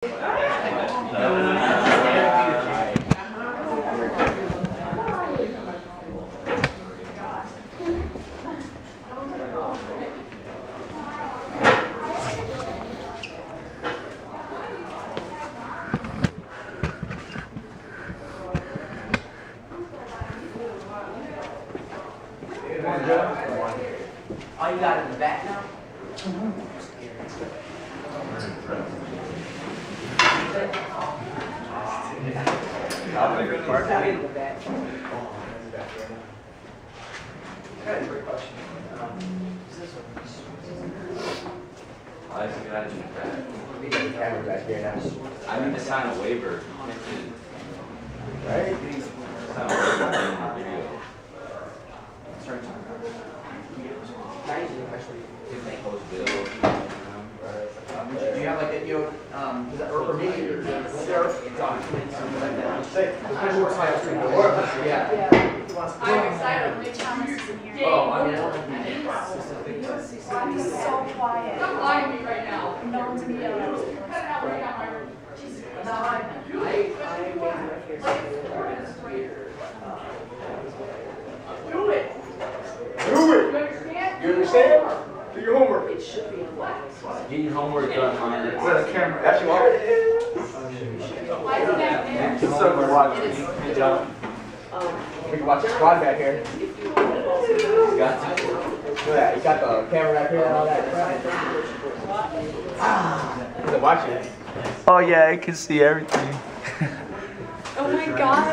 Oh, you got it in the back now? I need to sign a waiver. Right? Sign a waiver in the video. Do you have like a, or maybe your documents, something like that? Yeah. I'm excited. Mitch Thomas is in here. Oh, I mean, I don't think I'm so quiet. Stop lying to me right now. No one's gonna yell at me. Do it. Do it! You understand? You understand? Do your homework. it should be in black. Get your homework done, man. Is that a camera? That's you already is. Why is it back there? It's so good to watch. Good job. We can watch the squad back here. Got to. Look at that. You got the camera back here and all that. Is it watching? Oh yeah, I can see everything. Oh my god.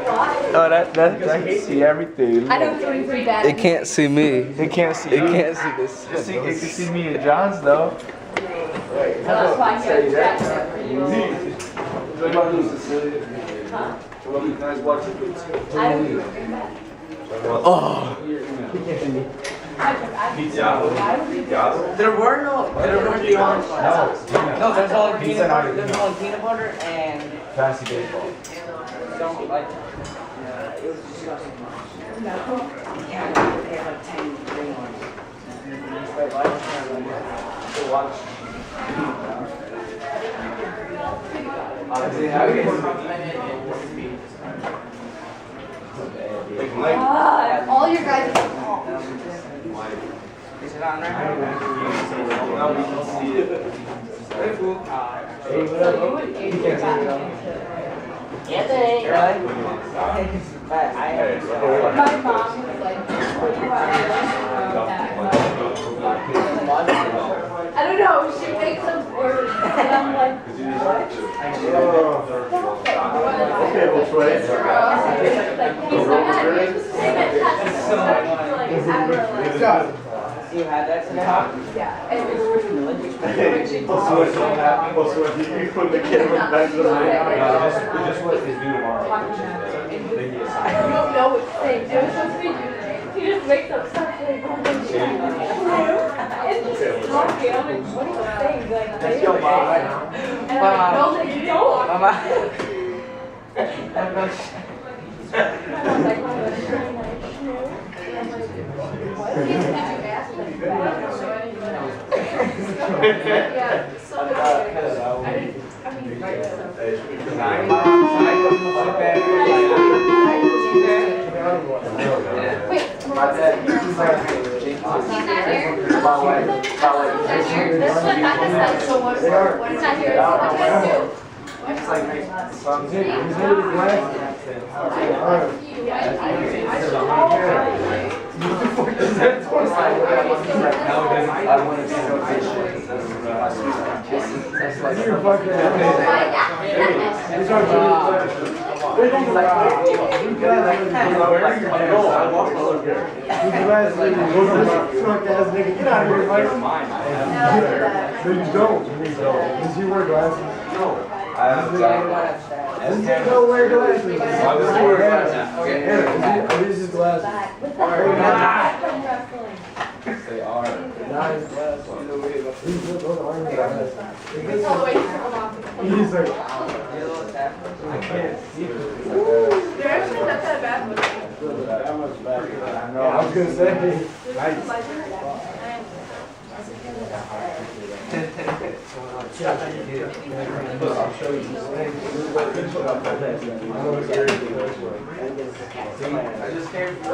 What? Oh, that can see everything. I don't do anything bad. It can't see me. It can't see. It can't see this. It can see me and John's though. That's why I can't catch it for you. Nice watching. I don't do anything bad. Oh. There weren't the orange ones. No, there's all peanut butter. There's all peanut butter and Fancy baseball. don't like. Yeah, it was disgusting. Yeah, they had like 10 green ones. Wait, why don't you watch? God, all your guys are small. Is it on there? Now we can see it. Hey, fool. Yeah, they. Really? But I have. My mom was like, what do you want? I don't know, she makes up words, and I'm like, what? Okay, we'll try it. You had that today? Yeah, and it's Also, you put the camera back to the Just what they do tomorrow. I don't know what to say. It was supposed to be he just makes up stuff like, it's just talking. I'm like, what are you saying? Like, That's your mom. and I'm like, no, they don't. Mama. I was like, oh, that's really nice. And I'm like, what? Did you ask them that? Yeah, so I mean, wait, he's not here? That's what Becca said, so what, he's not here, so what do you guys do? Does you wear glasses? No. I Don't wear glasses. Why would you wear glasses? These are glasses. They are. He's like, I can't see it. They're actually not that bad. that much better. I know. I was gonna say, nice. I'll show you. I just came from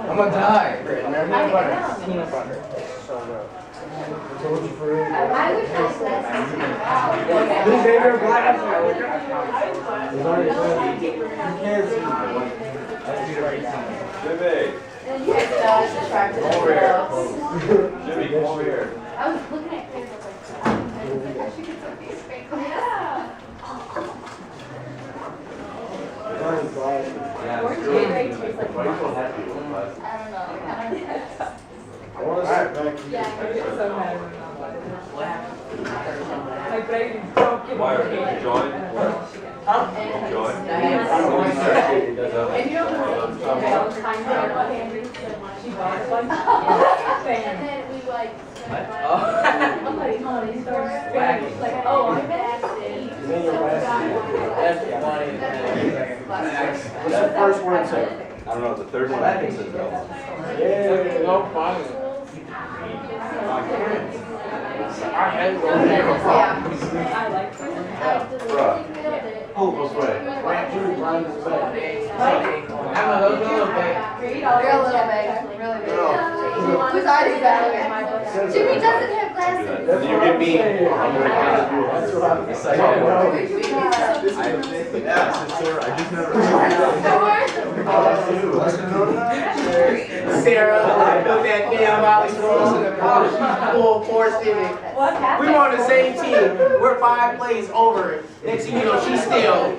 I'm gonna die. Peanut butter. I wish I said This neighbor black. Jimmy, you guys know it's attractive as well. Jimmy, come over here. I was looking at kids, I was like, I should get some of these things. Yeah. Orange Gatorade tastes like Marxism. I don't know. I want to sit back. Yeah. I get so mad when I'm like, baby, don't give Why are me you join? And Join. And you know the time she bought a bunch. And then we like spent I'm like, oh, they started spending. Like, oh, I'm backstage. That's funny. What's the first word say? I don't know, the third one I think says no. Yeah, no fun. Our heads go there. I like Oh, what's right? Grant Judy runs his bed. I'm a little bit. You're a little big, really big. Who's already better? Jimmy doesn't have glasses. That's You get me. I'm gonna That's what I'm It's like, I just never. Sarah, put that damn Alex Rose in the full force in it. What happened? We were on the same team. We're 5 plays over. Next thing you know, she's still.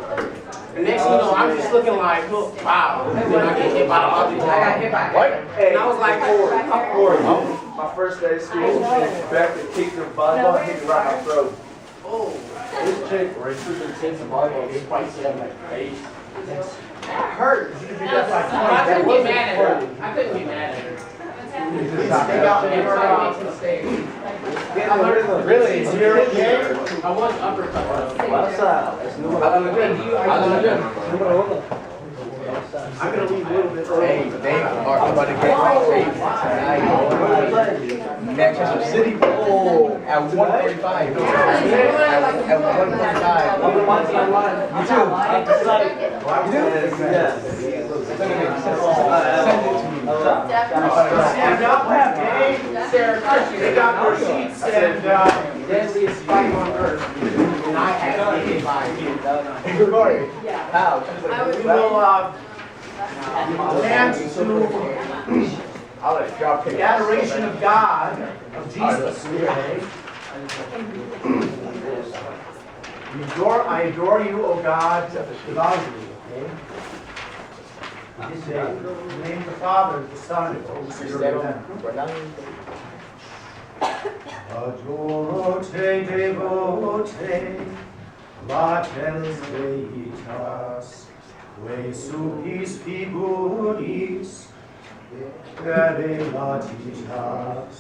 The next thing you know, I'm just looking like, wow. And then I get hit by the other ball. I got hit by What? And I was like, My first day of school, back to kick her volleyball, hit me right in my throat. oh. This chick, where she was taking some volleyball, it spikes on my face. That hurt. I couldn't get mad at her. I couldn't get mad at her. They got me right into the stage. Really? Is you okay? I was uppercut. What's up? I'm gonna leave a little bit early. Hey, they are about to get Manchester City at 1:45. At 1:45. You too. You do? Yeah. Send it to me. Stand up, hey, Sarah, they got receipts and deadliest fight on earth. And I had to get hit by it. Good morning. How? We will dance to I'll let you drop the adoration of God, of Jesus. I adore you, O God, with all of you. Okay? In the name of the Father, the Son, and the Holy Spirit. Amen. Adorote devote, latens deitas, que supis figuris, revelatitas,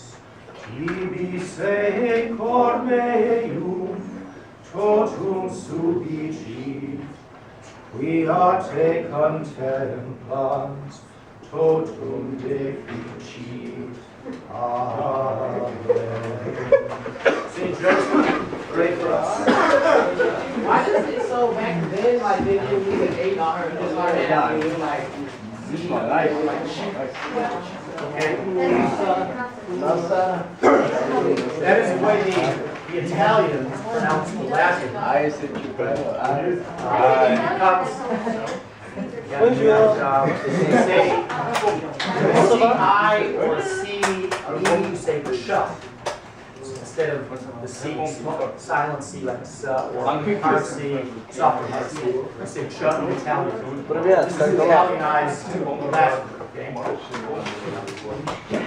tibi se cor meum, totum subicit, quia te contemplans, totum deficit. Amen. St. Joseph, pray for us. Why is it so back then, like they give me an 8 on her, just like that, like, this is my life. Okay. That is the way the Italians pronounce the Latin. I said you They say C-I or C-E, you say shut. Instead of the C, silent C like a or hard C, softer hard C. I say shut in Italian. This is Italianized Latin. Okay?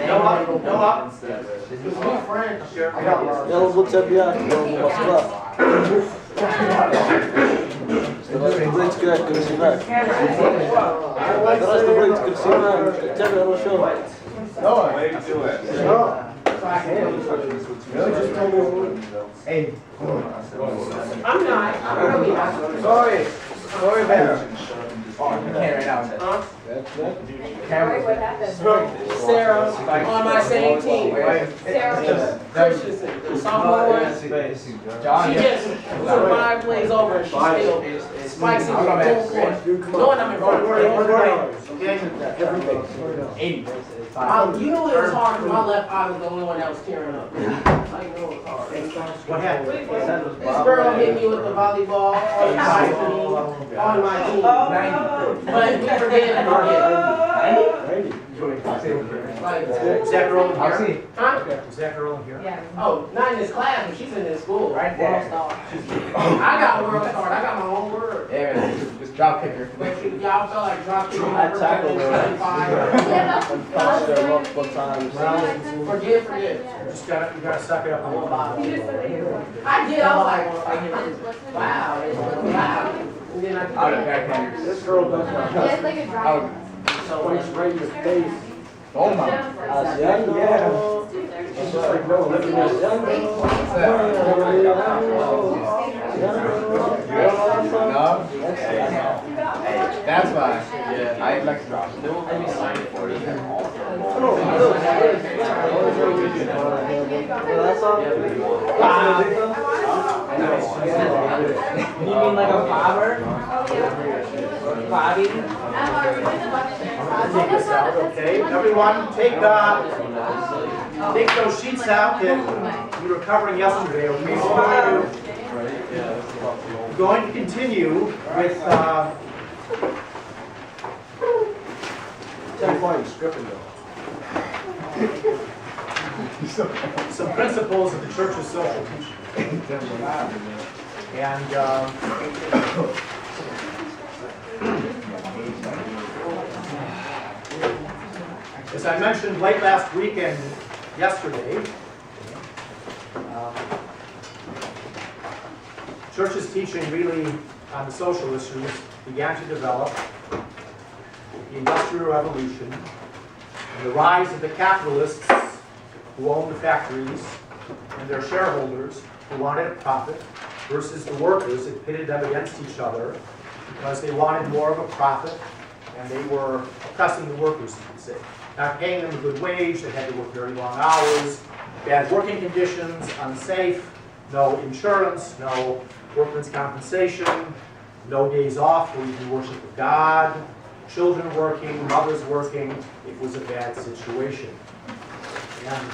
No up, no up. No French. I got lost. What's up, yeah? What's up? Blitz good, good to see back. Teraz to Blitz, good to see back. Ciebie, no show. No, Way to do it. no. Really, just tell me. Hey. I'm not. I'm really not. Sorry, man. can't right now. Huh? Sorry, what happened? Sarah, on my same team, right? Sarah. Christensen, the sophomore one. John, She just took 5 plays over and she still spikes it with full court. Knowing I'm in front of her. 80. You know it was hard because my left eye was the only one that was tearing up. I know it was hard. What happened? This girl hit me with the volleyball on my team. But we forget. Like, Is that girl in I'll here? see. huh? Is that girl in here? Yeah. Oh, not in this class, but she's in this school. Right there. World star. I got world star. I got my own word. Yeah, just drop kicker. But y'all felt like drop kicking I tackled her. 25. Punched her multiple times. Forget. You gotta suck it up a little bit. I did. I was like, wow. Wow. And then I Out of backhanders. This girl does Yeah, it's like a dry. Place right in your face. Oh my. Yeah. It's just like, no, look at this. No? That's why. Yeah. I'd like to drop. Let me sign it for you. You mean like a bobber? Bobby? Take this out, okay? Everyone, take those sheets out that you were covering yesterday, okay? We're going to continue with, 10 points, scripting though. some principles of the church's social teaching. And as I mentioned late last week and yesterday, church's teaching really on the social issues began to develop with the Industrial Revolution and the rise of the capitalists who owned the factories and their shareholders who wanted a profit versus the workers that pitted them against each other because they wanted more of a profit and they were oppressing the workers, you could say. Not paying them a good wage, they had to work very long hours, bad working conditions, unsafe, no insurance, no workman's compensation, no days off where you can worship God, children working, mothers working. It was a bad situation. And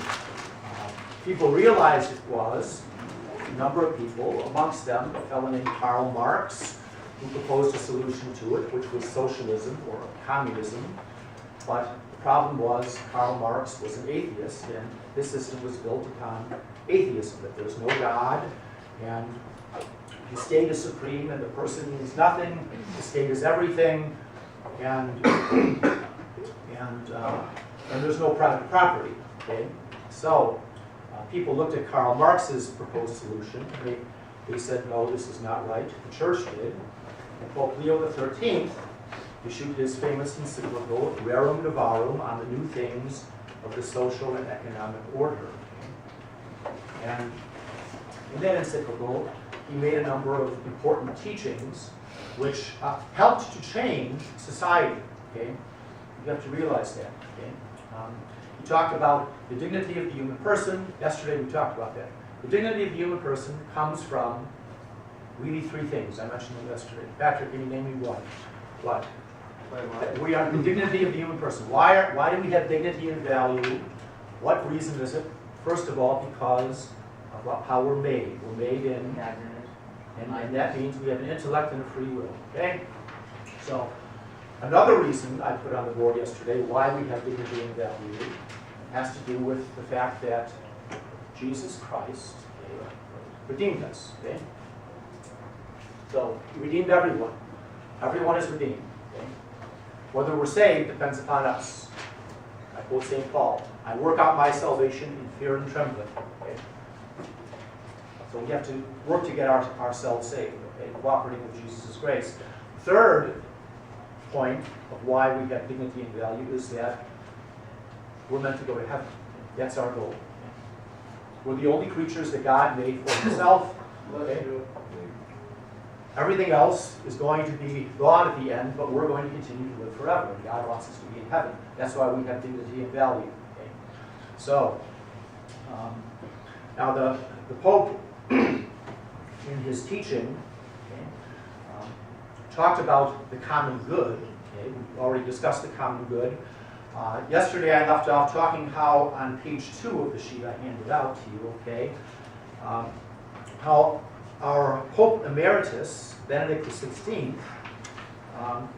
people realized it was. A number of people, amongst them a fellow named Karl Marx, who proposed a solution to it, which was socialism or communism. But the problem was Karl Marx was an atheist, and this system was built upon atheism, that there's no God, and the state is supreme, and the person means nothing, the state is everything, and there's no private property. Okay? So people looked at Karl Marx's proposed solution, and they said, no, this is not right. The church did. And Pope Leo XIII issued his famous encyclical, Rerum Novarum, on the new things of the social and economic order. And in that encyclical, he made a number of important teachings which helped to change society. Okay? You have to realize that. Okay? He talked about the dignity of the human person. Yesterday we talked about that. The dignity of the human person comes from really 3 things. I mentioned them yesterday. Patrick, can you name me one? What? We are the dignity of the human person. Why do we have dignity and value? What reason is it? First of all, because of how we're made. We're made in, and that means we have an intellect and a free will. Okay? So, another reason I put on the board yesterday why we have dignity and value has to do with the fact that Jesus Christ redeemed us. Okay? So, he redeemed everyone. Everyone is redeemed. Okay? Whether we're saved depends upon us. I quote St. Paul, I work out my salvation in fear and trembling. Okay? So we have to work to get ourselves saved, okay? Cooperating with Jesus' grace. Third point of why we have dignity and value is that we're meant to go to heaven. That's our goal. We're the only creatures that God made for himself. Okay? Everything else is going to be gone at the end, but we're going to continue to live forever. And God wants us to be in heaven. That's why we have dignity and value. Okay? So, now the Pope, in his teaching, okay, talked about the common good. Okay? We already discussed the common good. Yesterday I left off talking how on page 2 of the sheet I handed out to you, okay, how our Pope Emeritus, Benedict XVI,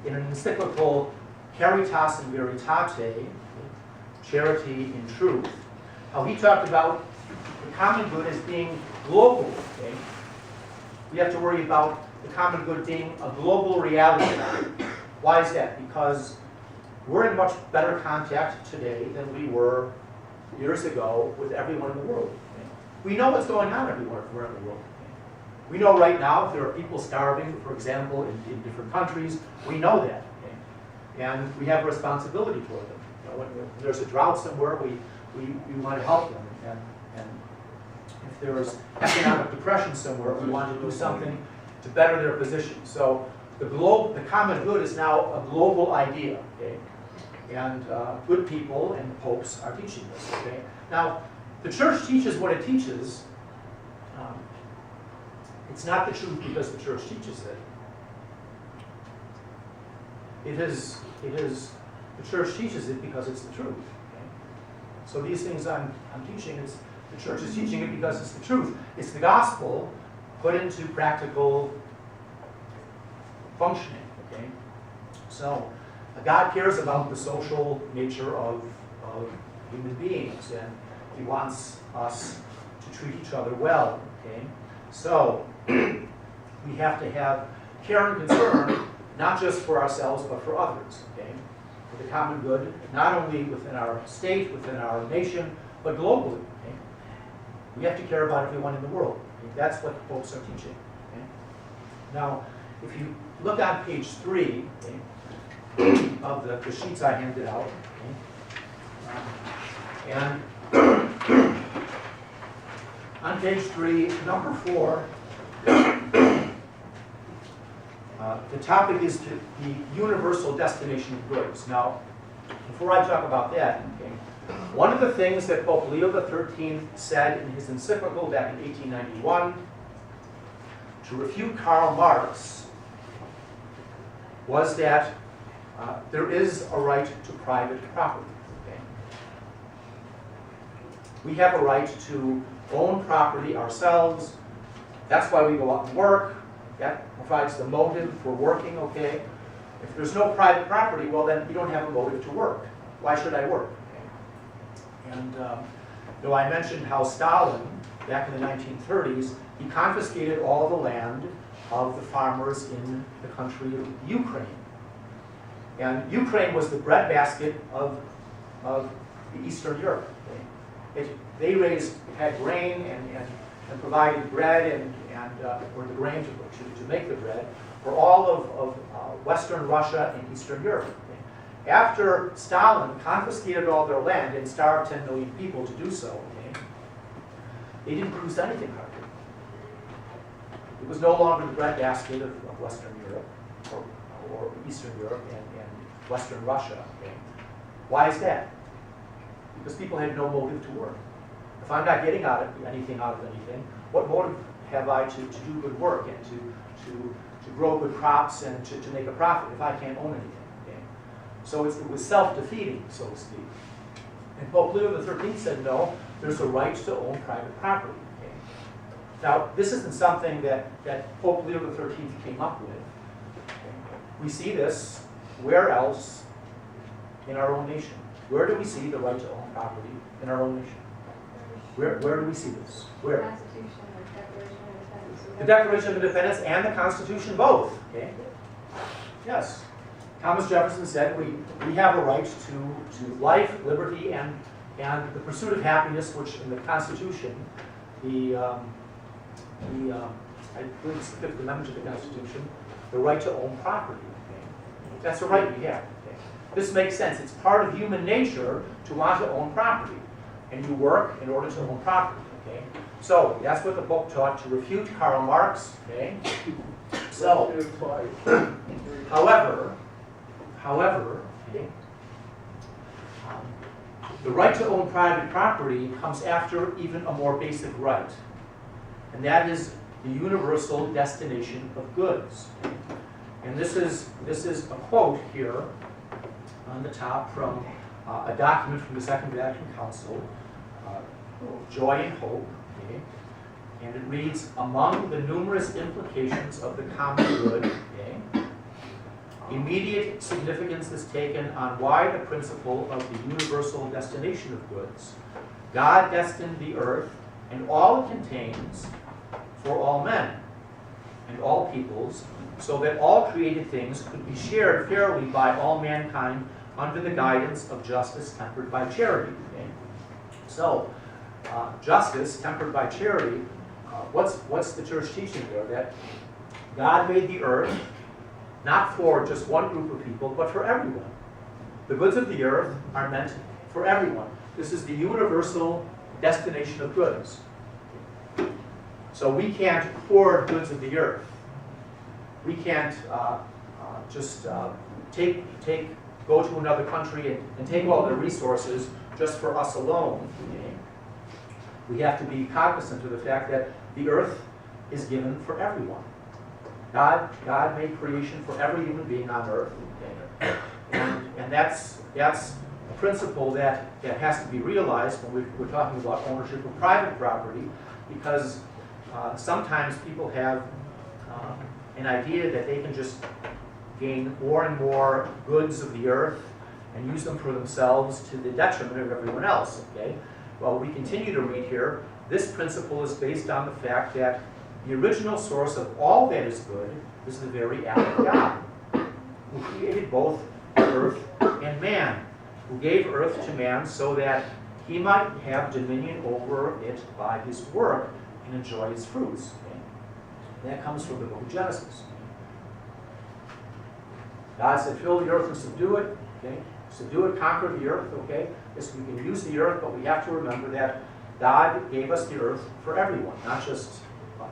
in an encyclical Caritas in Veritate, Charity in Truth, how he talked about the common good as being global. Okay? We have to worry about the common good being a global reality now. Why is that? Because we're in much better contact today than we were years ago with everyone in the world. Okay? We know what's going on everywhere in the world. Okay? We know right now if there are people starving, for example, in different countries. We know that. Okay? And we have a responsibility toward them. You know, when there's a drought somewhere, we want to help them. And if there's economic depression somewhere, we want to do something to better their position. So the common good is now a global idea. Okay? And good people and popes are teaching this. Okay? Now, the church teaches what it teaches. It's not the truth because the church teaches it. The church teaches it because it's the truth. Okay? So these things I'm teaching, the church is teaching it because it's the truth. It's the gospel put into practical functioning. Okay? So God cares about the social nature of human beings, and he wants us to treat each other well. Okay? So we have to have care and concern, not just for ourselves, but for others. Okay? For the common good, not only within our state, within our nation, but globally. Okay? We have to care about everyone in the world. Okay? That's what the popes are teaching. Okay? Now, if you look on page 3, okay, of the sheets I handed out, okay, and on page 3, number 4, the topic is the universal destination of goods. Now, before I talk about that, okay, one of the things that Pope Leo XIII said in his encyclical back in 1891 to refute Karl Marx was that there is a right to private property. Okay? We have a right to own property ourselves. That's why we go out and work. That provides the motive for working. Okay? If there's no private property, well then you don't have a motive to work. Why should I work? Okay? And I mentioned how Stalin, back in the 1930s, he confiscated all the land of the farmers in the country of Ukraine. And Ukraine was the breadbasket of Eastern Europe. Okay? They had grain and provided bread or the grain to make the bread for all of Western Russia and Eastern Europe. Okay? After Stalin confiscated all their land and starved 10 million people to do so, okay, they didn't produce anything hardly. It was no longer the breadbasket of Western Europe or Eastern Europe and Western Russia. Okay? Why is that? Because people had no motive to work. If I'm not getting anything out of anything, what motive have I to do good work and to grow good crops and to make a profit if I can't own anything? Okay? So it was self-defeating, so to speak. And Pope Leo XIII said, no, there's a right to own private property. Okay? Now, this isn't something that Pope Leo XIII came up with. Okay? We see this where else in our own nation? Where do we see the right to own property in our own nation? Where do we see this? Where? The Declaration of Independence and the Constitution both. Okay? Yes. Thomas Jefferson said we have a right to life, liberty, and the pursuit of happiness, which in the Constitution, I believe it's the Fifth Amendment to the Constitution, the right to own property. Okay? That's a right we have. Okay? This makes sense. It's part of human nature to want to own property. And you work in order to own property. Okay? So that's what the book taught to refute Karl Marx. Okay? So, however, okay, the right to own private property comes after even a more basic right, and that is the universal destination of goods. And this is a quote here on the top from a document from the Second Vatican Council, Joy and Hope, okay? And it reads, among the numerous implications of the common good, okay, immediate significance is taken on why the principle of the universal destination of goods. God destined the earth and all it contains for all men and all peoples, so that all created things could be shared fairly by all mankind under the guidance of justice tempered by charity. Okay? So, justice tempered by charity, what's the church teaching there? That God made the earth not for just one group of people, but for everyone. The goods of the earth are meant for everyone. This is the universal destination of goods. So we can't hoard goods of the earth. We can't just go to another country and take all their resources just for us alone. Okay? We have to be cognizant of the fact that the earth is given for everyone. God made creation for every human being on earth. Okay? And that's a principle that has to be realized when we're talking about ownership of private property, because sometimes people have an idea that they can just gain more and more goods of the earth and use them for themselves to the detriment of everyone else. Okay? Well, we continue to read here. This principle is based on the fact that the original source of all that is good is the very act of God, who created both earth and man, who gave earth to man so that he might have dominion over it by his work and enjoy its fruits. Okay? That comes from the book of Genesis. God said, fill the earth and subdue it. Okay? Subdue it, conquer the earth. Okay? Yes, we can use the earth, but we have to remember that God gave us the earth for everyone, not just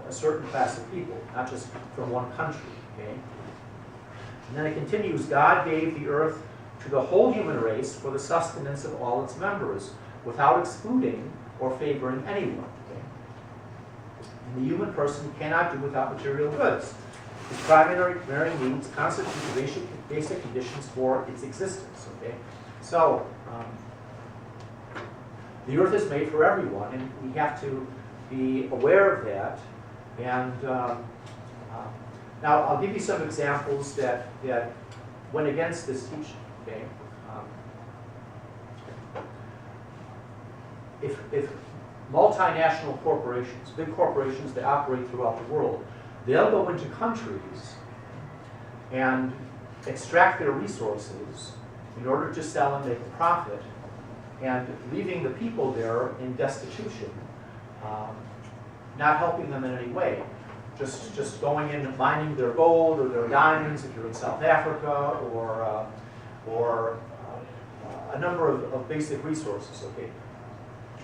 a certain class of people, not just from one country. Okay? And then it continues, God gave the earth to the whole human race for the sustenance of all its members, without excluding or favoring anyone. Okay? And the human person cannot do without material goods. His primary needs constitute the basic conditions for its existence. Okay? So, the earth is made for everyone, and we have to be aware of that. And now I'll give you some examples that went against this teaching. Okay? If multinational corporations, big corporations that operate throughout the world, they'll go into countries and extract their resources in order to sell and make a profit, and leaving the people there in destitution, not helping them in any way. Just going in and mining their gold or their diamonds if you're in South Africa, or a number of basic resources. Okay,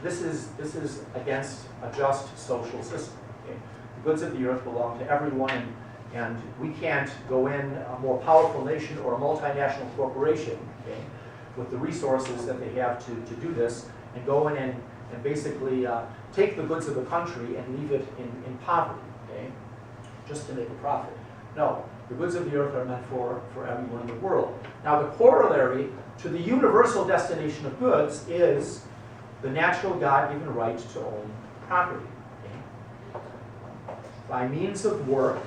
this is against a just social system. Okay? The goods of the earth belong to everyone, and we can't go in, a more powerful nation or a multinational corporation, okay, with the resources that they have to do this, and go in and basically take the goods of the country and leave it in poverty, okay, just to make a profit. No, the goods of the earth are meant for everyone in the world. Now, the corollary to the universal destination of goods is the natural God-given right to own property. Okay? By means of work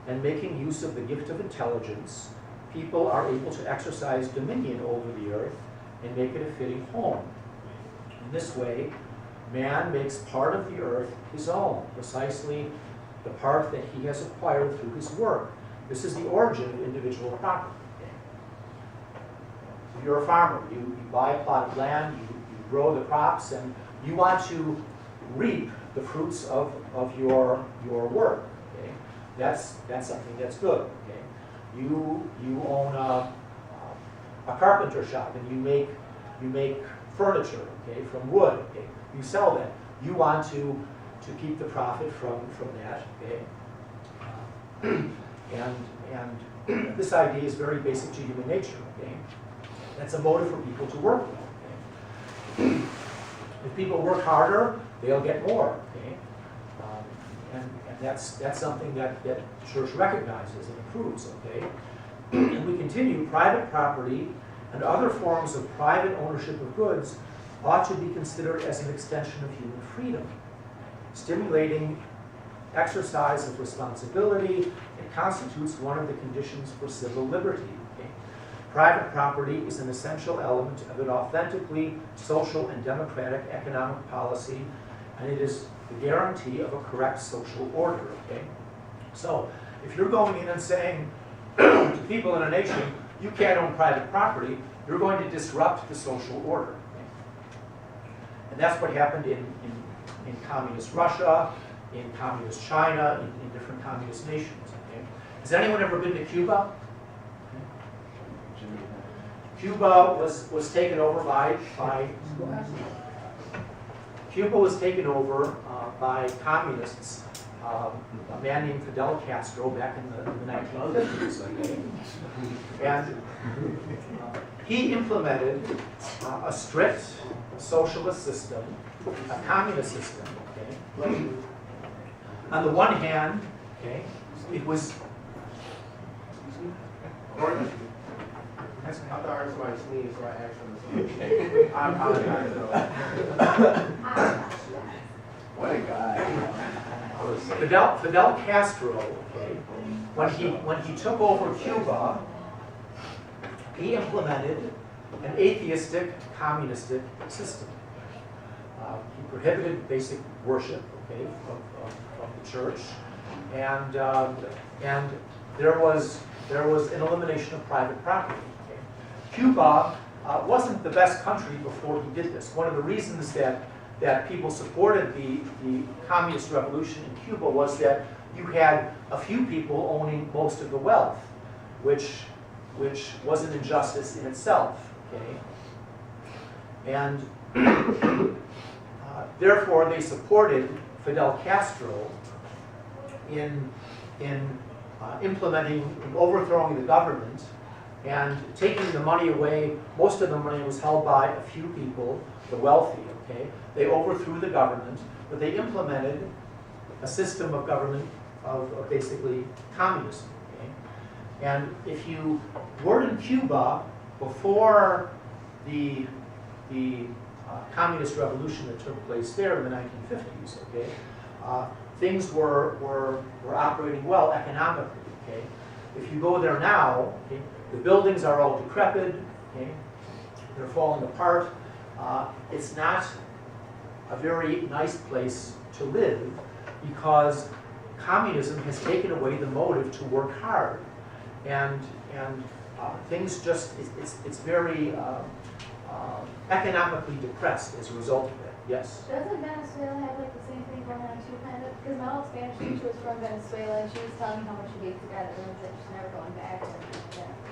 and making use of the gift of intelligence, people are able to exercise dominion over the earth and make it a fitting home. In this way, man makes part of the earth his own, precisely the part that he has acquired through his work. This is the origin of individual property. So you're a farmer. You buy a plot of land, you grow the crops, and you want to reap the fruits of your work. Okay? That's something that's good. Okay? You own a carpenter shop, and you make furniture, okay, from wood. Okay? You sell that. You want to keep the profit from that. Okay? And this idea is very basic to human nature, okay? That's a motive for people to work, okay? If people work harder, they'll get more, okay? And that's something that the church recognizes and approves, okay? And we continue, private property and other forms of private ownership of goods ought to be considered as an extension of human freedom, stimulating exercise of responsibility. It constitutes one of the conditions for civil liberty. Okay? Private property is an essential element of an authentically social and democratic economic policy, and it is the guarantee of a correct social order. Okay? So, if you're going in and saying to people in a nation, you can't own private property, you're going to disrupt the social order. Okay? And that's what happened in communist Russia, in communist China, in different communist nations. Okay? Has anyone ever been to Cuba? Okay. Cuba was taken over by Cuba was taken over by communists. A man named Fidel Castro back in the 1950s. Okay? And he implemented a strict socialist system, a communist system. Okay? On the one hand, okay, it was. I thought I heard somebody sneeze, so I actually. I apologize. What a guy. Fidel Castro, okay, when he took over Cuba, he implemented an atheistic, communistic system. He prohibited basic worship, okay, of the church, and there was an elimination of private property. Okay. Cuba wasn't the best country before he did this. One of the reasons that people supported the communist revolution in Cuba was that you had a few people owning most of the wealth, which was an injustice in itself. Okay, and therefore they supported Fidel Castro in implementing, overthrowing the government and taking the money away. Most of the money was held by a few people, the wealthy. Okay, they overthrew the government, but they implemented a system of government of basically communism. Okay? And if you were in Cuba before the communist revolution that took place there in the 1950s, okay, things were operating well economically. Okay, if you go there now, okay, the buildings are all decrepit. Okay, they're falling apart. It's not a very nice place to live because communism has taken away the motive to work hard, and things just it's very economically depressed as a result of it. Yes. Doesn't Venezuela have like the same thing going on too, kind of? Because my old Spanish teacher was from Venezuela, and she was telling me how much she gave to God that ruins it. She's never going back.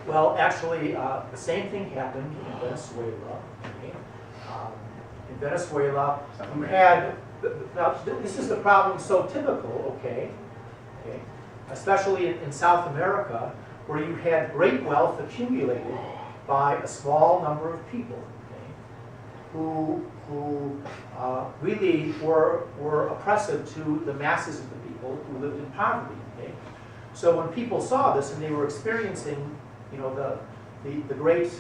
Well, actually, the same thing happened in Venezuela. Okay? In Venezuela, you had, now this is the problem so typical, okay, especially in South America, where you had great wealth accumulated by a small number of people, okay, who really were oppressive to the masses of the people who lived in poverty. Okay? So when people saw this and they were experiencing, you know, the great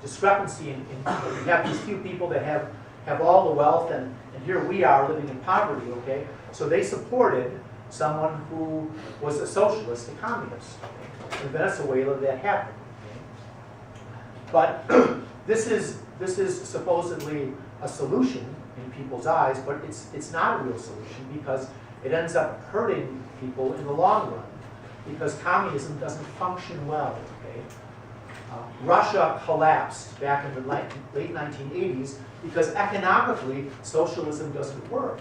discrepancy in you have these few people that have all the wealth, and here we are living in poverty, okay? So they supported someone who was a socialist, a communist. Okay? In Venezuela, that happened. Okay? But this is supposedly a solution in people's eyes, but it's not a real solution because it ends up hurting people in the long run because communism doesn't function well. Okay? Russia collapsed back in the late 1980s because economically socialism doesn't work.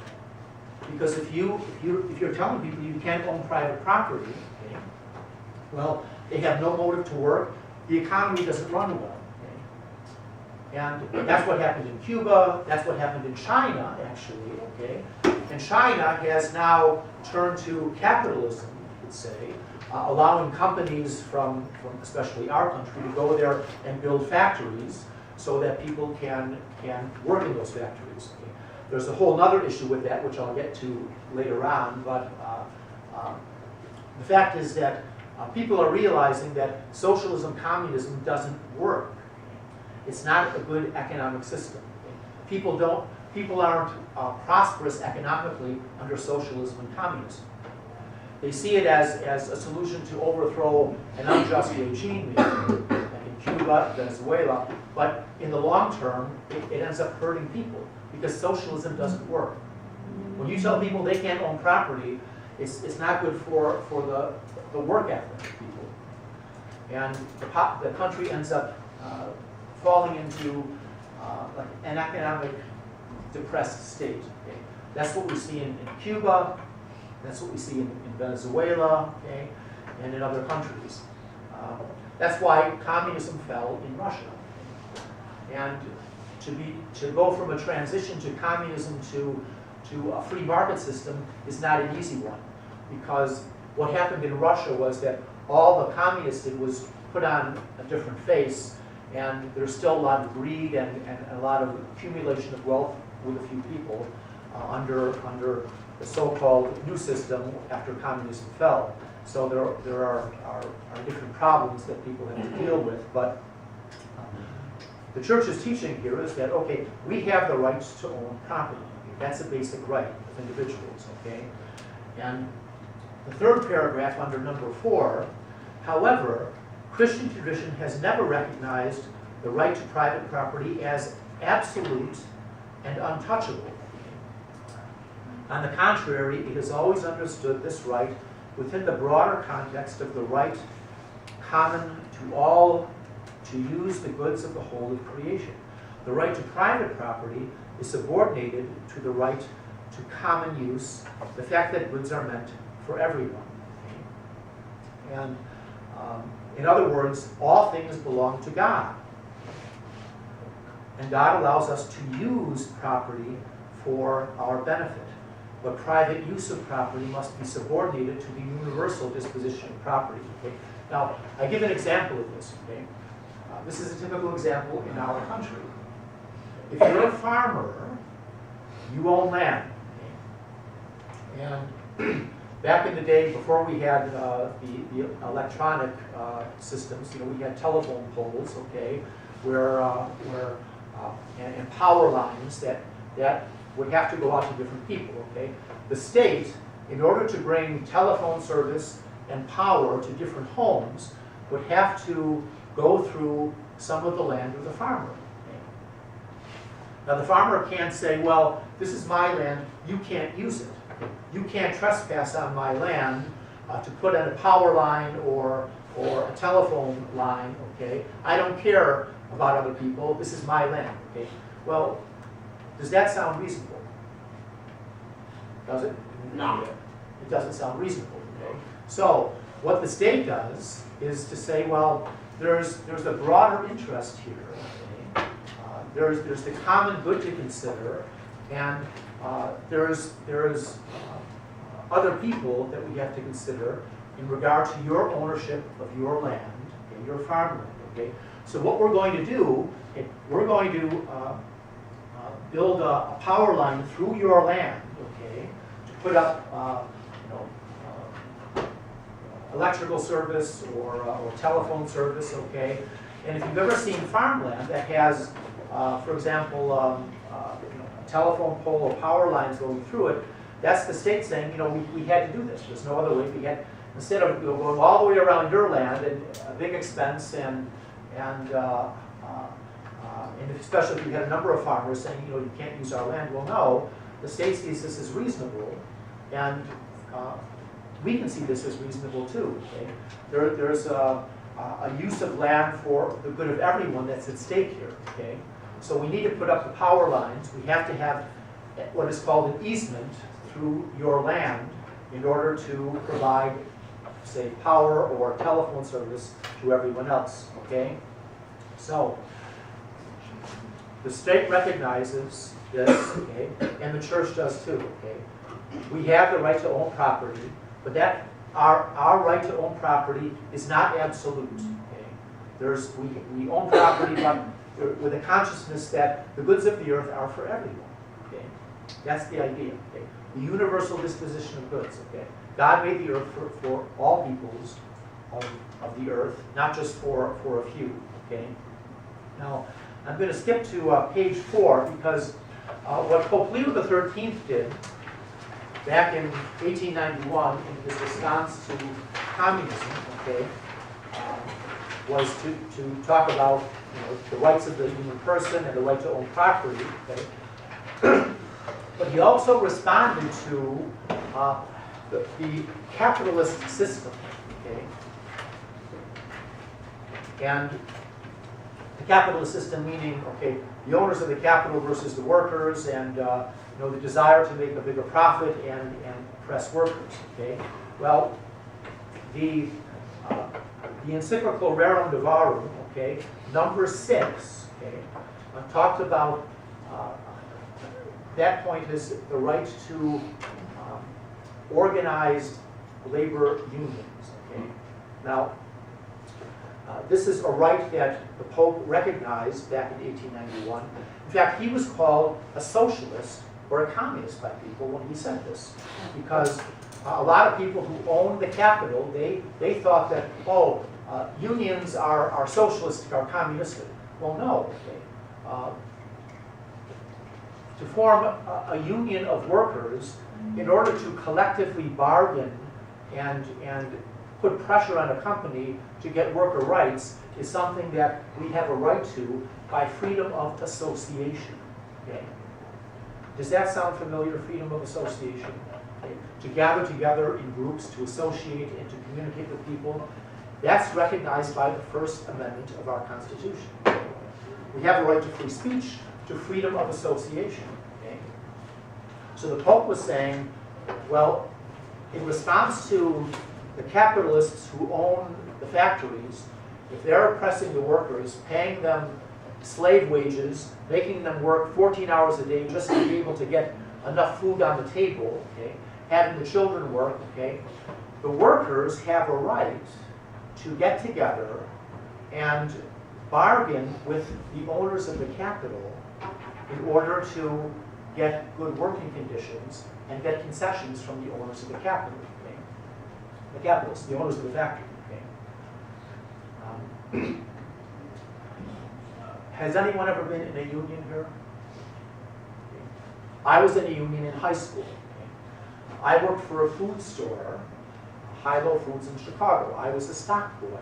Because if you're telling people you can't own private property, okay, well, they have no motive to work. The economy doesn't run well. Okay? And that's what happened in Cuba. That's what happened in China, actually. Okay, and China has now turned to capitalism. would say, allowing companies from especially our country to go there and build factories so that people can work in those factories. Okay? There's a whole other issue with that, which I'll get to later on, but the fact is that people are realizing that socialism, communism doesn't work. It's not a good economic system. People aren't prosperous economically under socialism and communism. They see it as a solution to overthrow an unjust regime, like in Cuba, Venezuela, but in the long term, it ends up hurting people because socialism doesn't work. When you tell people they can't own property, it's not good for the work ethic of people. And the country ends up falling into like an economic depressed state. Okay? That's what we see in Cuba, that's what we see in Venezuela, okay? And in other countries. That's why communism fell in Russia. And to go from a transition to communism to a free market system is not an easy one, because what happened in Russia was that all the communists did was put on a different face, and there's still a lot of greed and a lot of accumulation of wealth with a few people under the so-called new system after communism fell. So there are different problems that people have to deal with, but the church's teaching here is that, okay, we have the rights to own property. That's a basic right of individuals, okay? And the third paragraph under number 4, however, Christian tradition has never recognized the right to private property as absolute and untouchable. On the contrary, it has always understood this right within the broader context of the right common to all to use the goods of the whole of creation. The right to private property is subordinated to the right to common use, the fact that goods are meant for everyone. Okay? And in other words, all things belong to God. And God allows us to use property for our benefit. But private use of property must be subordinated to the universal disposition of property. Okay? Now, I give an example of this. Okay? This is a typical example in our country. If you're a farmer, you own land. Okay? And back in the day, before we had the electronic systems, we had telephone poles, okay, and power lines that would have to go out to different people, okay? The state, in order to bring telephone service and power to different homes, would have to go through some of the land of the farmer. Okay? Now the farmer can't say, well, this is my land, you can't use it. You can't trespass on my land to put in a power line or a telephone line, okay? I don't care about other people, this is my land, okay? Well, does that sound reasonable? Does it? No. It doesn't sound reasonable, okay? So, what the state does is to say, well, there's a broader interest here, okay? There's the common good to consider, and there's other people that we have to consider in regard to your ownership of your land, okay, your farmland, okay? So what we're going to do, we're going to build a power line through your land, okay, to put up, electrical service or telephone service, okay. And if you've ever seen farmland that has, for example, a telephone pole or power lines going through it, that's the state saying, we had to do this. There's no other way. We had, instead of going all the way around your land and a big expense and especially if you had a number of farmers saying, you can't use our land. Well, no, the state sees this as reasonable, and we can see this as reasonable too. Okay? There's a use of land for the good of everyone that's at stake here. Okay? So we need to put up the power lines. We have to have what is called an easement through your land in order to provide, say, power or telephone service to everyone else. Okay? So the state recognizes this, okay, and the church does too. Okay? We have the right to own property, but that our right to own property is not absolute. Okay? We own property, but with a consciousness that the goods of the earth are for everyone. Okay? That's the idea. Okay? The universal disposition of goods. Okay? God made the earth for all peoples of the earth, not just for a few. Okay? Now, I'm going to skip to page 4 because what Pope Leo XIII did back in 1891 in his response to communism, okay, was to talk about the rights of the human person and the right to own property. Okay? But he also responded to the capitalist system. Okay? And the capitalist system meaning, okay, the owners of the capital versus the workers, and the desire to make a bigger profit and oppress workers. Okay, well, the encyclical Rerum Novarum, okay, number 6, okay, talked about that point is the right to organized labor unions. Okay, now. This is a right that the Pope recognized back in 1891. In fact, he was called a socialist or a communist by people when he said this, because a lot of people who owned the capital, they thought that, unions are socialistic or communistic. Well, no. Okay. To form a union of workers in order to collectively bargain and put pressure on a company to get worker rights is something that we have a right to by freedom of association. Okay? Does that sound familiar, freedom of association? Okay? To gather together in groups, to associate and to communicate with people, that's recognized by the First Amendment of our Constitution. We have a right to free speech, to freedom of association. Okay? So the Pope was saying, well, in response to the capitalists who own the factories, if they're oppressing the workers, paying them slave wages, making them work 14 hours a day just to be able to get enough food on the table, okay, having the children work, okay, the workers have a right to get together and bargain with the owners of the capital in order to get good working conditions and get concessions from the owners of the capital. The capitalists, the owners of the factory. Okay. Has anyone ever been in a union here? Okay. I was in a union in high school. Okay. I worked for a food store, High-Low Foods in Chicago. I was a stock boy.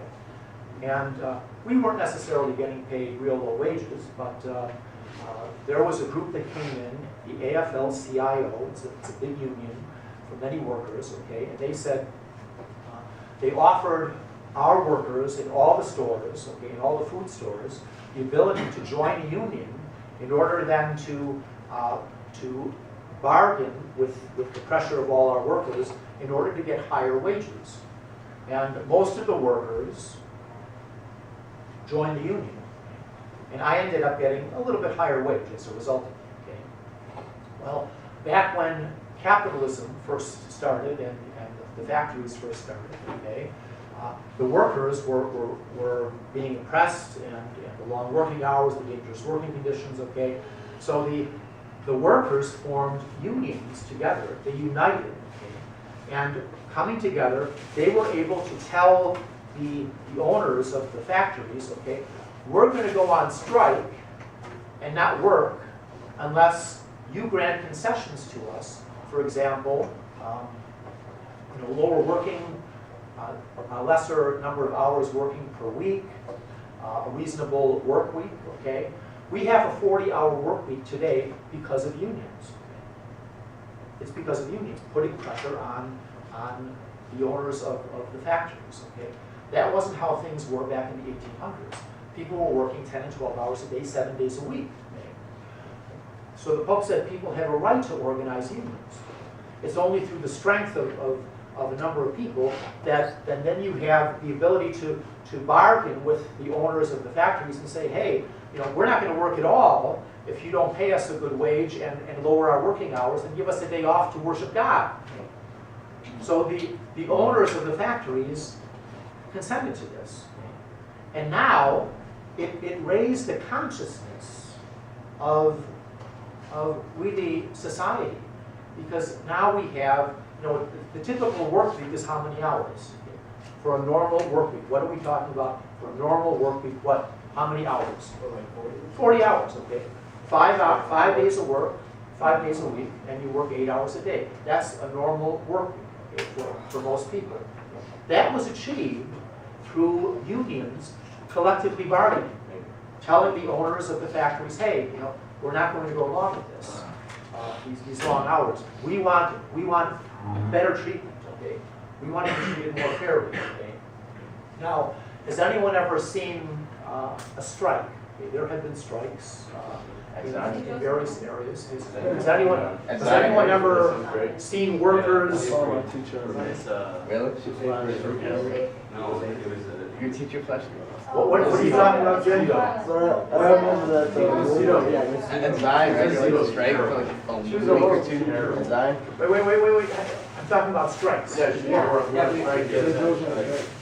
And we weren't necessarily getting paid real low wages, but there was a group that came in, the AFL-CIO, it's a big union for many workers, okay, and they said, they offered our workers in all the stores, okay, in all the food stores, the ability to join a union in order then to bargain with the pressure of all our workers in order to get higher wages. And most of the workers joined the union. And I ended up getting a little bit higher wage as a result of it. Okay? Well, back when capitalism first started and the factories first started, okay, the workers were being oppressed and the long working hours, the dangerous working conditions, okay. So the workers formed unions together, they united, okay, and coming together, they were able to tell the owners of the factories, okay, we're going to go on strike and not work unless you grant concessions to us. For example, lower working, a lesser number of hours working per week, a reasonable work week, okay? We have a 40-hour work week today because of unions. It's because of unions, putting pressure on the owners of the factories, okay? That wasn't how things were back in the 1800s. People were working 10 and 12 hours a day, 7 days a week. Okay? So the Pope said people have a right to organize unions. It's only through the strength of a number of people that then you have the ability to bargain with the owners of the factories and say, hey, we're not going to work at all if you don't pay us a good wage and lower our working hours and give us a day off to worship God. So the owners of the factories consented to this. And now it raised the consciousness of really society. Because now we have, the typical work week is how many hours? For a normal work week, what are we talking about? For a normal work week, how many hours? 40 hours, okay. 5 days of work, 5 days a week, and you work 8 hours a day. That's a normal work week, okay, for most people. That was achieved through unions collectively bargaining, telling the owners of the factories, hey, we're not going to go along with this, these long hours. We want better treatment, okay? We want to be treated more fairly, okay? Now, has anyone ever seen a strike? Okay, there have been strikes in various areas. Has anyone ever seen workers? Your teacher flashed me. What are you talking about, Jim? I remember that. And Zion regulated strike for like a week or two. And Zion. Wait. I'm talking about strikes. Yeah.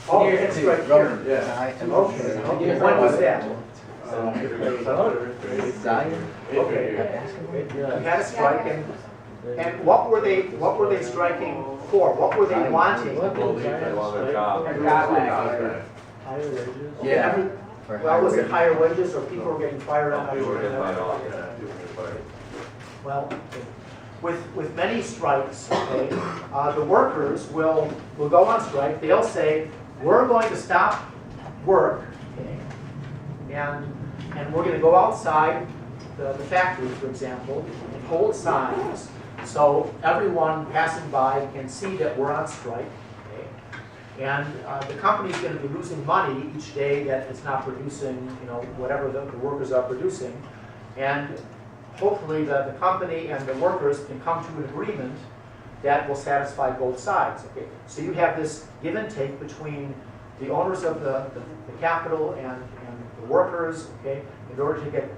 Oh, it's strike here. Yeah. When was that? Zion. Okay. We had a strike, and what were they striking for? What were they wanting? Yeah. Well, was it higher wages, or people were getting fired on? Well, with many strikes, okay, the workers will go on strike. They'll say, we're going to stop work, okay, and we're going to go outside the factory, for example, and hold signs so everyone passing by can see that we're on strike. And the company's going to be losing money each day that it's not producing, whatever the workers are producing. And hopefully the company and the workers can come to an agreement that will satisfy both sides. Okay? So you have this give and take between the owners of the capital and the workers, okay, in order to get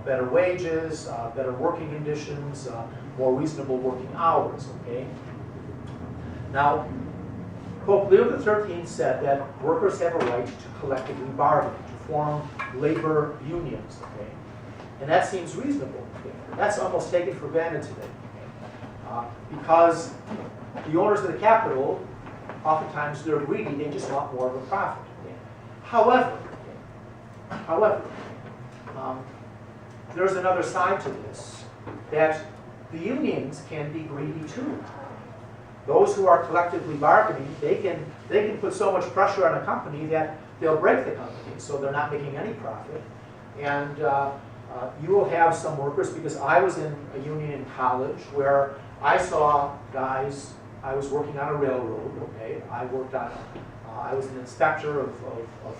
better wages, better working conditions, more reasonable working hours. Okay? Now, Pope Leo XIII said that workers have a right to collectively bargain, to form labor unions, okay? And that seems reasonable. Okay? That's almost taken for granted today, okay? Because the owners of the capital, oftentimes they're greedy, they just want more of a profit. Okay? However, there's another side to this, that the unions can be greedy too. Those who are collectively bargaining, they can put so much pressure on a company that they'll break the company, so they're not making any profit. And you will have some workers, because I was in a union in college where I saw guys, I was working on a railroad, okay? I was an inspector of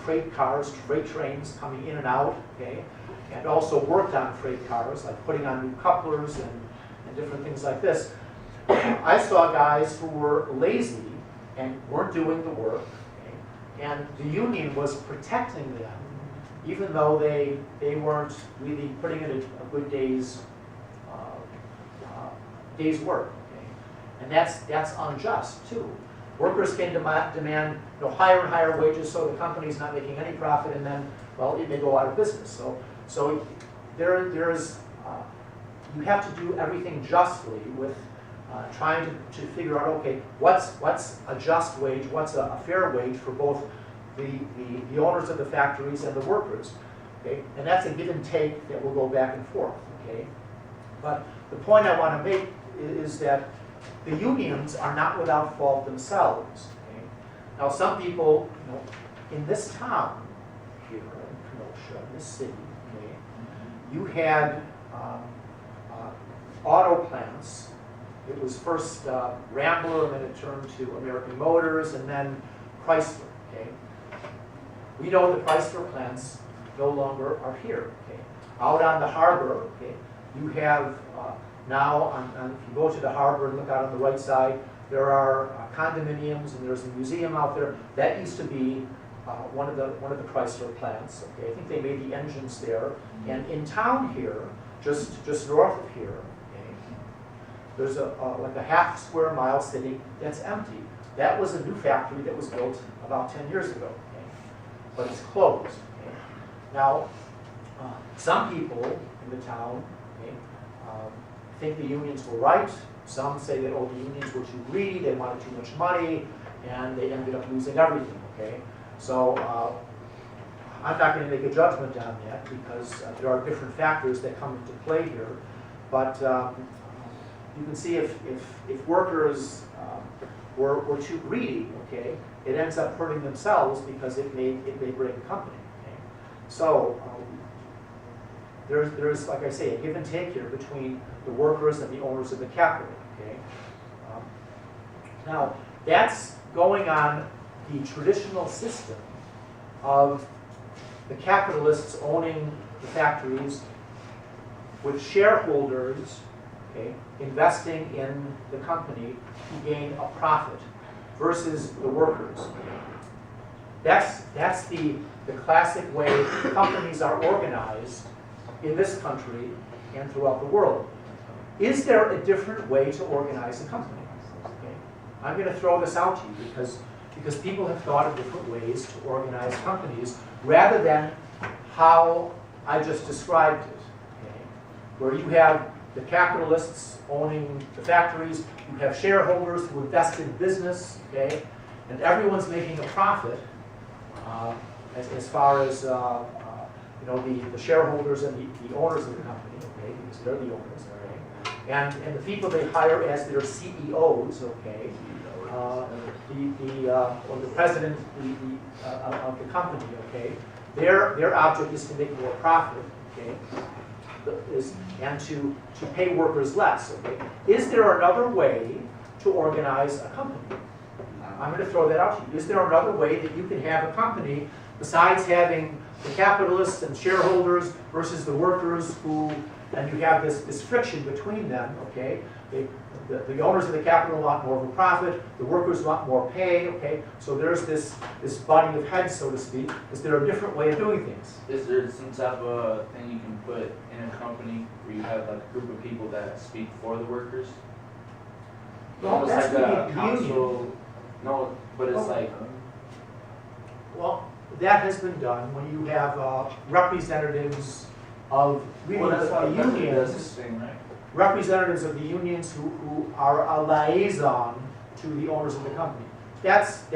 freight cars, freight trains coming in and out, okay? And also worked on freight cars, like putting on new couplers and different things like this. I saw guys who were lazy and weren't doing the work, okay? And the union was protecting them, even though they weren't really putting in a good day's work. Okay? And that's unjust too. Workers can demand higher and higher wages, so the company's not making any profit, and then, well, it may go out of business. So there's you have to do everything justly with trying to figure out, okay, what's a just wage, what's a fair wage for both the owners of the factories and the workers, okay? And that's a give and take that will go back and forth, okay? But the point I want to make is that the unions are not without fault themselves, okay? Now, some people, in this town here, in Kenosha, in this city, okay, you had auto plants. It was first Rambler, and then it turned to American Motors, and then Chrysler. Okay, we know the Chrysler plants no longer are here. Okay, out on the harbor, okay, you have now. If you go to the harbor and look out on the right side, there are condominiums, and there's a museum out there. That used to be one of the Chrysler plants. Okay, I think they made the engines there. And in town here, just north of here, there's like a half square mile city that's empty. That was a new factory that was built about 10 years ago, okay? But it's closed. Okay? Now, some people in the town, okay, think the unions were right. Some say that, oh, the unions were too greedy, they wanted too much money, and they ended up losing everything, okay? So I'm not going to make a judgment on that because there are different factors that come into play here. But you can see if workers were too greedy, okay, it ends up hurting themselves because it may break the company. Okay? So there's, like I say, a give and take here between the workers and the owners of the capital. Okay? Now, that's going on the traditional system of the capitalists owning the factories with shareholders, okay, investing in the company to gain a profit versus the workers. That's the classic way companies are organized in this country and throughout the world. Is there a different way to organize a company? Okay. I'm going to throw this out to you because people have thought of different ways to organize companies rather than how I just described it. Okay. Where you have the capitalists owning the factories, you have shareholders who invest in business, okay, and everyone's making a profit as far as you know, the shareholders and the owners of the company, okay, because they're the owners, okay, and the people they hire as their CEOs, okay, or the president of the company, okay, their object is to make more profit, okay, and to pay workers less, okay. Is there another way to organize a company? I'm going to throw that out to you. Is there another way that you can have a company besides having the capitalists and shareholders versus the workers and you have this friction between them, okay? The owners of the capital want more of a profit, the workers want more pay, okay? So there's this butting of heads, so to speak. Is there a different way of doing things? Is there some type of thing you can put in a company where you have like a group of people that speak for the workers? Well, Almost that's like the a council. No, but it's like. Well, that has been done when you have representatives of really Well, that's the how the company does unions. this thing, right? Representatives of the unions who are a liaison to the owners of the company. That's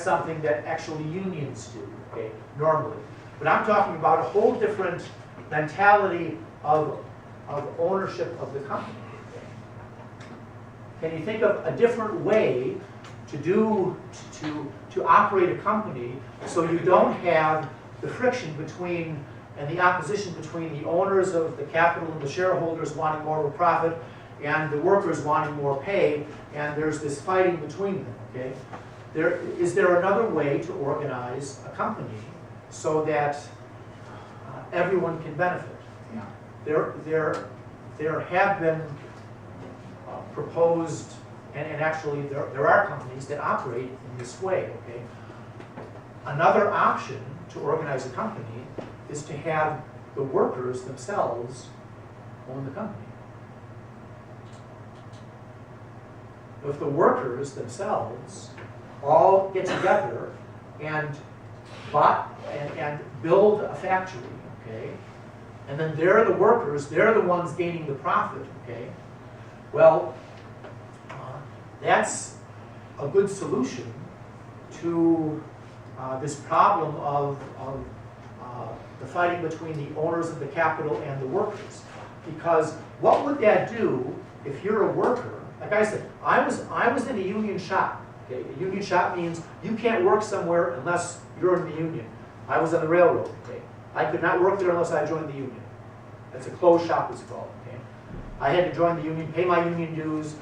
something that actually unions do, okay, normally. But I'm talking about a whole different mentality of ownership of the company. Okay. Can you think of a different way to operate a company so you don't have the friction between and the opposition between the owners of the capital and the shareholders wanting more of a profit and the workers wanting more pay, and there's this fighting between them, okay? Is there another way to organize a company so that everyone can benefit? Yeah. There have been proposed, and actually there are companies that operate in this way, okay? Another option to organize a company is to have the workers themselves own the company. If the workers themselves all get together and build a factory, okay, and then they're the workers, they're the ones gaining the profit, okay, well, that's a good solution to this problem of the fighting between the owners of the capital and the workers. Because what would that do if you're a worker? Like I said, I was in a union shop. Okay? A union shop means you can't work somewhere unless you're in the union. I was on the railroad. Okay? I could not work there unless I joined the union. That's a closed shop, it's called. Okay? I had to join the union, pay my union dues.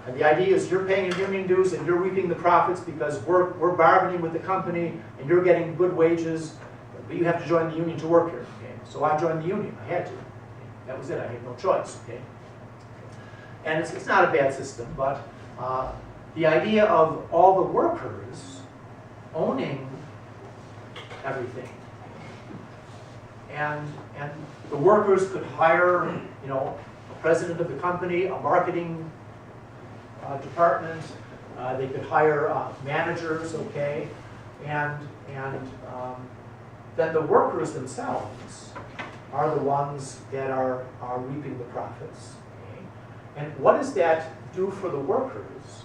And the idea is you're paying your union dues and you're reaping the profits because we're bargaining with the company and you're getting good wages, but you have to join the union to work here. Okay? So I joined the union. I had to. Okay? That was it. I had no choice. Okay? And it's not a bad system, but the idea of all the workers owning everything, and the workers could hire, you know, president of the company, a marketing department. They could hire managers, okay, and then the workers themselves are the ones that are reaping the profits. Okay? And what does that do for the workers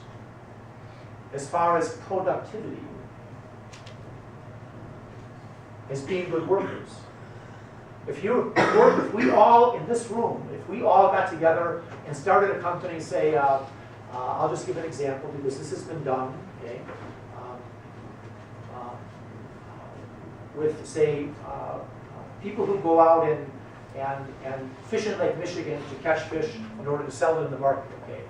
as far as productivity, as being good workers? If we all in this room, if we all got together and started a company, say, I'll just give an example because this has been done, okay? With, say, people who go out and fish in Lake Michigan to catch fish in order to sell them in the market, okay?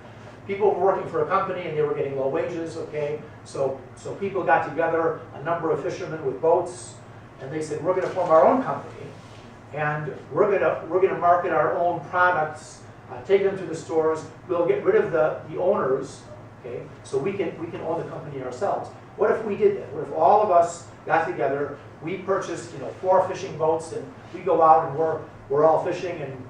People were working for a company and they were getting low wages, okay? So people got together, a number of fishermen with boats, and they said, we're going to form our own company, and we're going to market our own products, take them to the stores. We'll get rid of the owners, okay? So we can own the company ourselves. What if we did that? What if all of us got together? We purchased, 4 fishing boats, and we go out and we're all fishing and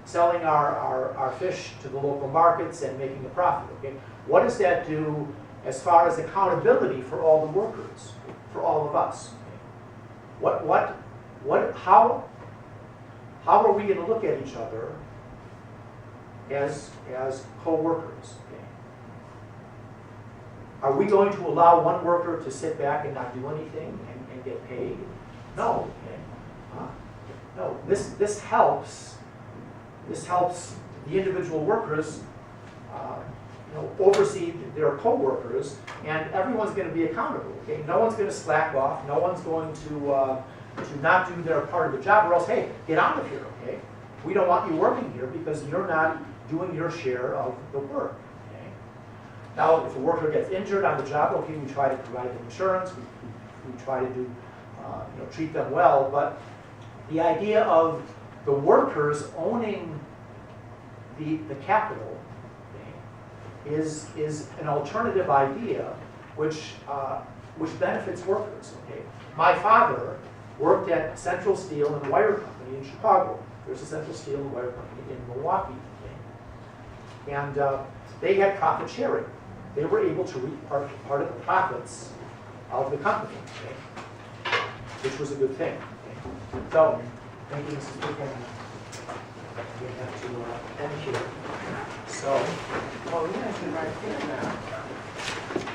selling our fish to the local markets and making a profit. Okay, what does that do as far as accountability for all the workers, for all of us? How are we going to look at each other as co-workers? Okay? Are we going to allow one worker to sit back and not do anything and get paid? No. Okay? No. This helps the individual workers oversee their co-workers, and everyone's going to be accountable. Okay? No one's going to slack off. No one's going to not do their part of the job, or else, hey, get out of here. Okay? We don't want you working here because you're not doing your share of the work. Now, if a worker gets injured on the job, okay, we try to provide them insurance. We try to do, treat them well. But the idea of the workers owning the capital, okay, is an alternative idea which benefits workers. Okay, my father worked at Central Steel and Wire Company in Chicago. There's a Central Steel and Wire Company in Milwaukee. Okay? And they had profit sharing. They were able to reap part of the profits of the company, okay? Which was a good thing. Okay? So, thank you, Mrs. Pickens. We have to end here. So, Oh, yeah, it's right here now.